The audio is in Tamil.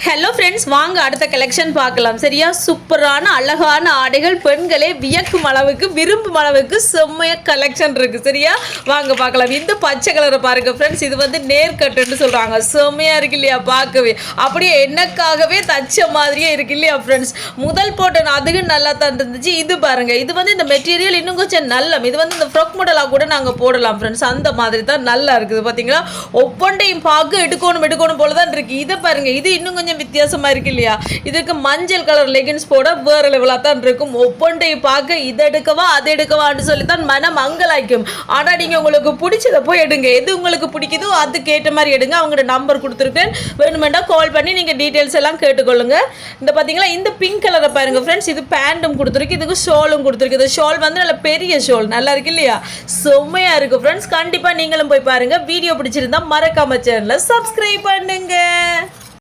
ஹலோ ஃப்ரெண்ட்ஸ், வாங்க அடுத்த கலெக்ஷன் பார்க்கலாம். சரியா, சூப்பரான அழகான ஆடைகள், பெண்களே வியக்கும் அளவுக்கு விரும்பும் அளவுக்கு செம்மைய கலெக்ஷன் இருக்குது. சரியா, வாங்க பார்க்கலாம். இந்த பச்சை கலரை பாருங்க ஃப்ரெண்ட்ஸ், இது வந்து நேர்கட்டுன்னு சொல்கிறாங்க. செம்மையாக இருக்கு இல்லையா, பார்க்கவே அப்படியே என்னக்காகவே தச்ச மாதிரியே இருக்கு இல்லையா ஃப்ரெண்ட்ஸ். முதல் போட்டேன் அதுக்கு நல்லா தான் இருந்துச்சு. இது பாருங்க, இது வந்து இந்த மெட்டீரியல் இன்னும் கொஞ்சம் நல்ல, இது வந்து இந்த ஃப்ராக் மாடலாக கூட நாங்கள் போடலாம் ஃப்ரெண்ட்ஸ். அந்த மாதிரி தான் நல்லா இருக்குது. பார்த்தீங்களா, ஒவ்வொன்றையும் பார்க்க எடுக்கணும் போல தான் இருக்குது. இதை பாருங்க, இது இன்னும் கொஞ்சம் வித்தியாசமா இருக்கு இல்லையா. இதுக்கு மஞ்சள் கலர் லெகின்ஸ் போட வேற லெவலா தான் இருக்கும். ஒவ்வொன்றையும் பார்க்க இதை எடுக்கவா அதை எடுக்கவான்னு சொல்லி தான் மனம் அங்கலாய்க்கும். ஆனா நீங்க உங்களுக்கு பிடிச்சதை போய் எடுங்க. எது உங்களுக்கு பிடிக்குதோ அதுக்கு ஏற்ற மாதிரி எடுங்க. அவங்களோட நம்பர் கொடுத்துருக்கேன், வேணுமெண்டா கால் பண்ணி நீங்க டீட்டெயில்ஸ் எல்லாம் கேட்டுக்கொள்ளுங்க. இந்த பாத்தீங்களா, இந்த பிங்க் கலரை பாருங்க ஃப்ரெண்ட்ஸ், இது பேண்டும் கொடுத்துருக்கு, இதுக்கு ஷாலும் கொடுத்துருக்கு. இந்த ஷால் வந்து நல்ல பெரிய ஷால், நல்லா இருக்கு இல்லையா, செம்மையா இருக்கு ஃப்ரெண்ட்ஸ். கண்டிப்பா நீங்களும் போய் பாருங்க. வீடியோ பிடிச்சிருந்தா மறக்காம சேனலை சப்ஸ்கிரைப் பண்ணுங்க.